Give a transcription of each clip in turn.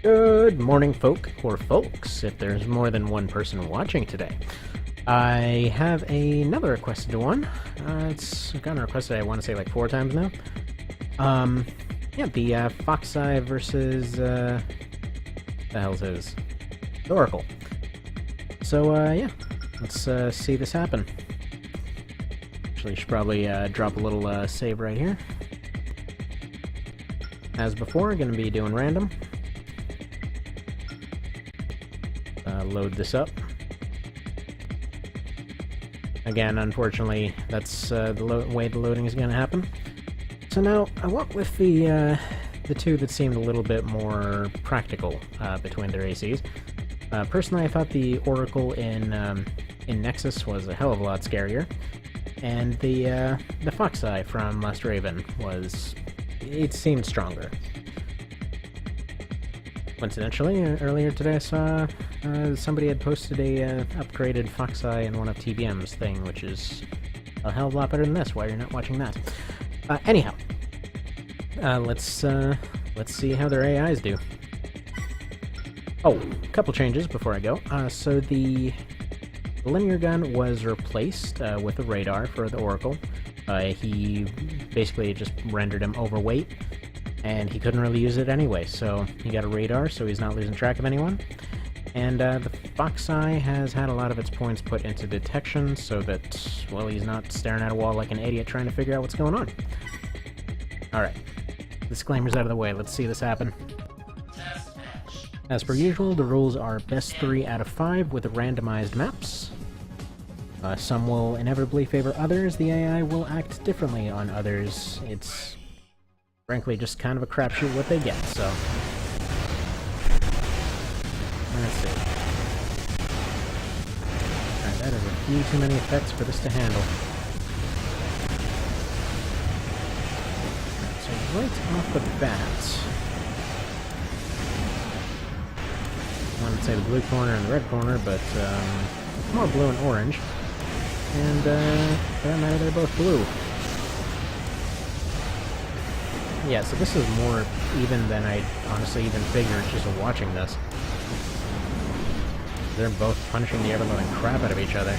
Good morning, folk, or folks, if there's more than one person watching today. I have another requested one. I've gotten requested, I want to say, like 4 times now. Yeah, the Foxeye versus, the hell's his? The Oracle. So, yeah, let's see this happen. Actually, should probably drop a little save right here. As before, gonna be doing random. Load this up. Again, unfortunately, that's the way the loading is going to happen. So now, I went with the two that seemed a little bit more practical between their ACs. Personally, I thought the Oracle in Nexus was a hell of a lot scarier, and the Foxeye from Last Raven it seemed stronger. Coincidentally, earlier today I saw somebody had posted a upgraded Foxeye in one of TBM's thing, which is a hell of a lot better than this. Why you're not watching that? Anyhow, let's see how their AIs do. Oh, a couple changes before I go. So the linear gun was replaced with a radar for the Oracle. He basically just rendered him overweight, and he couldn't really use it anyway, so he got a radar, so he's not losing track of anyone. And the Foxeye has had a lot of its points put into detection, so that, well, he's not staring at a wall like an idiot trying to figure out what's going on. Alright, disclaimers out of the way, let's see this happen. As per usual, the rules are best 3 out of 5 with randomized maps. Some will inevitably favor others, the AI will act differently on others. It's frankly just kind of a crapshoot what they get, so let's see. Alright, that is a few too many effects for this to handle. Alright, so right off the bat, I wanted to say the blue corner and the red corner, but more blue and orange. And for that matter, they're both blue. Yeah, so this is more even than I honestly even figured just watching this. They're both punching the ever-loving crap out of each other.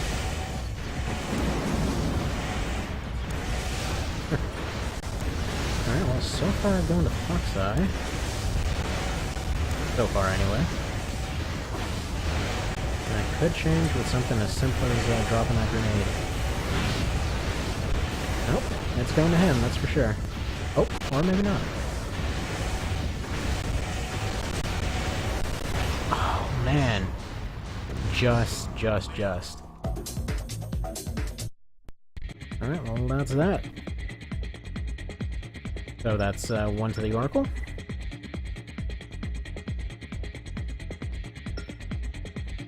Alright, well, so far I've gone to Foxeye. So far, anyway. And I could change with something as simple as dropping that grenade. Nope, it's going to him, that's for sure. Oh, or maybe not. Oh, man. Just. Alright, well, that's that. So that's 1 to the Oracle.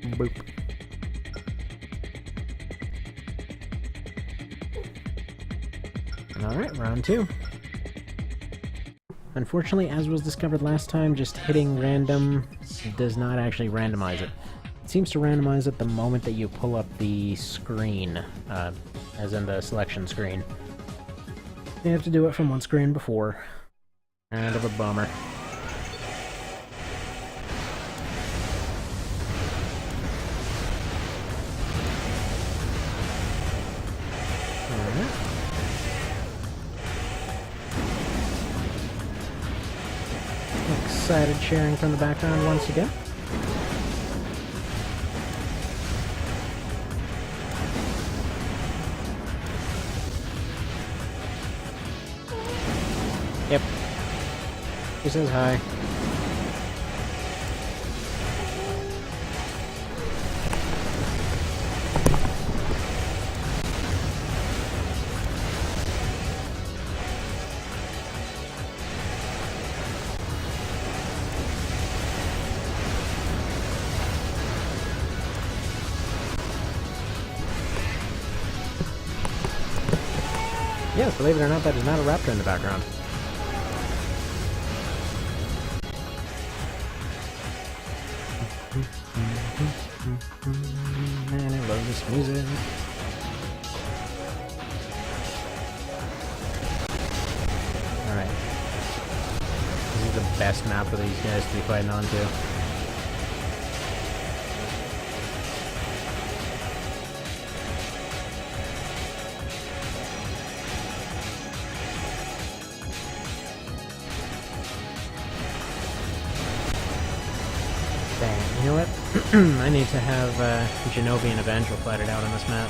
Boop. Alright, round 2. Unfortunately, as was discovered last time, just hitting random does not actually randomize it. It seems to randomize it the moment that you pull up the screen, as in the selection screen. You have to do it from one screen before. Kind of a bummer. Excited cheering from the background once again. Yep. He says hi. Yes, believe it or not, that is not a raptor in the background. Man, I love this music. Alright. This is the best map for these guys to be fighting on to. Dang, you know what? I need to have Genovi and Evangel fight it out on this map.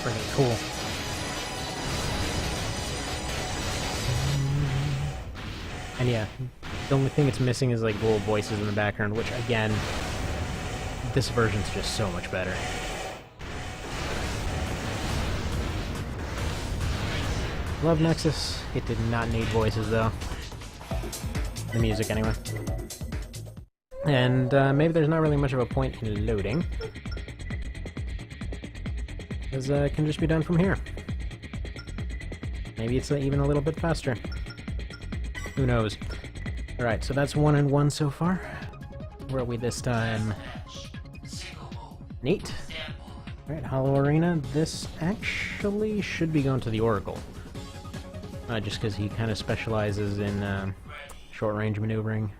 Pretty cool. And yeah, the only thing it's missing is like little voices in the background, which again, this version's just so much better. Love Nexus. It did not need voices though. The music anyway. And maybe there's not really much of a point in loading, because it can just be done from here. Maybe it's even a little bit faster. Who knows? Alright, so that's 1 and 1 so far. Where are we this time? Neat. Alright, Hollow Arena. This actually should be going to the Oracle. Just because he kind of specializes in short-range maneuvering.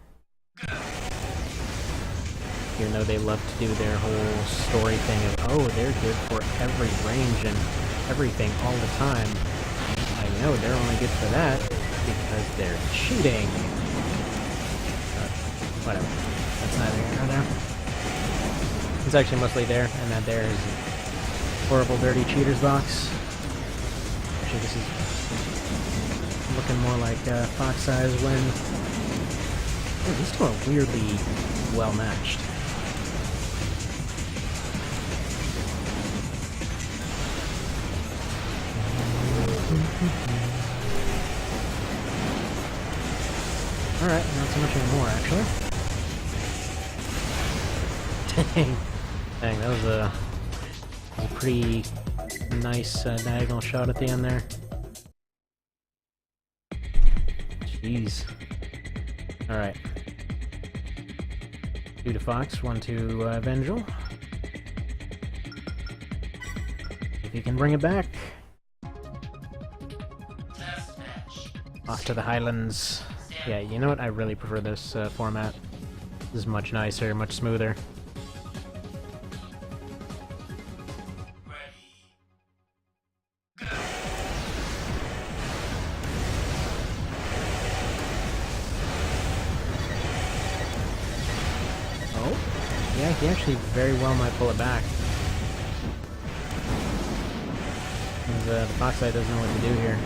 Even though they love to do their whole story thing of, oh, they're good for every range and everything all the time. I know, they're only good for that because they're cheating. Whatever. That's neither here nor there. It's actually mostly there, and that there is a horrible, dirty cheaters box. Actually, this is looking more like Foxeye's when... Oh, these two are weirdly well-matched. Alright, not so much anymore, actually. Dang, that was a pretty nice diagonal shot at the end there. Jeez. Alright. 2 to Fox, 1 to Evangel. If you can bring it back. Off to the Highlands. Yeah, you know what? I really prefer this format. This is much nicer, much smoother. Oh, yeah, he actually very well might pull it back. The Foxeye doesn't know what to do here.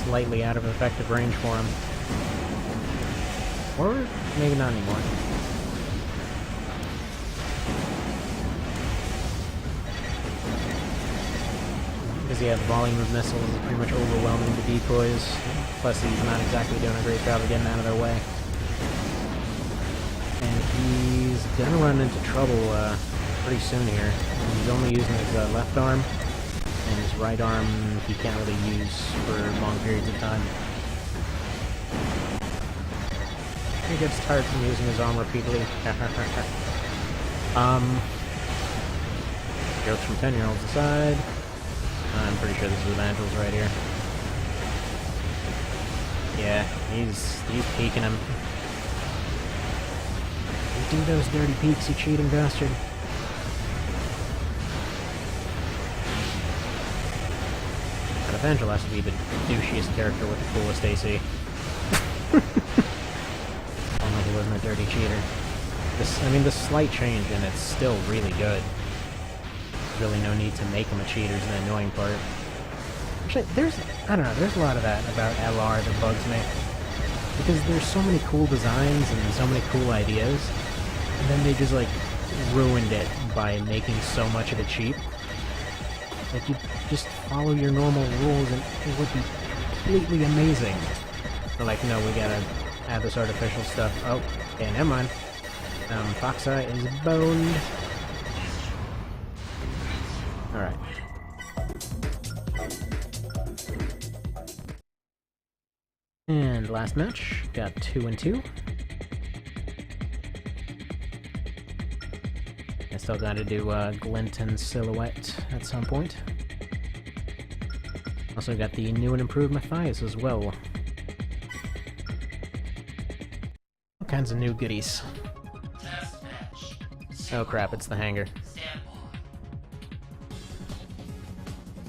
Slightly out of effective range for him. Or maybe not anymore. Because yeah, the volume of missiles is pretty much overwhelming the decoys. Plus he's not exactly doing a great job of getting out of their way. And he's gonna run into trouble pretty soon here. He's only using his left arm. And his right arm he can't really use for long periods of time. He gets tired from using his arm repeatedly. Jokes from 10-year-olds aside. I'm pretty sure this is Evangel's right here. Yeah, he's peeking him. You do those dirty peeks, you cheating bastard. Evangel has to be the douchiest character with the coolest AC. Only he wasn't a dirty cheater. I mean, the slight change, and it's still really good. Really no need to make him a cheater is the annoying part. Actually, I don't know, there's a lot of that about LR that bugs me. Because there's so many cool designs and so many cool ideas, and then they just, like, ruined it by making so much of it cheap. Like, you just follow your normal rules and it would be completely amazing. But like, no, we gotta add this artificial stuff. Oh, okay, never mind. Foxeye is boned. Alright. And last match, got 2 and 2. still gotta do glint and silhouette at some point. Also got the new and improved Matthias as well. All kinds of new goodies. Oh crap, it's the hangar.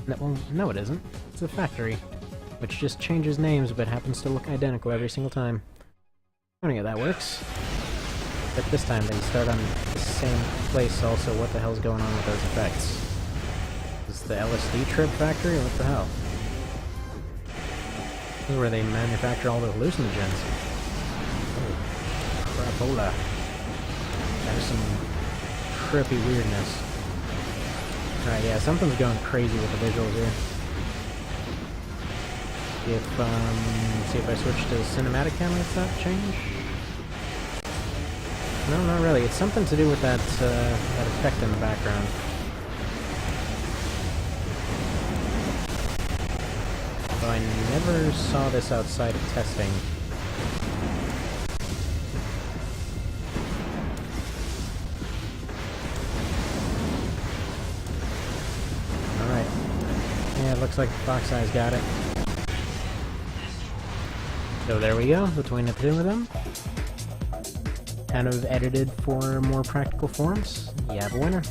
No, well, no it isn't. It's a factory, which just changes names but happens to look identical every single time. Funny how that works. But this time they start on the same place also. What the hell's going on with those effects? Is this the LSD trip factory or what the hell? This is where they manufacture all the hallucinogens. Oh, crapola. That is some trippy weirdness. Alright, yeah, something's going crazy with the visuals here. If, see if I switch to cinematic camera, does that change? No, not really. It's something to do with that, that effect in the background. Although I never saw this outside of testing. Alright. Yeah, it looks like Foxeye's got it. So there we go, between the two of them. Kind of edited for more practical forms. You have a winner.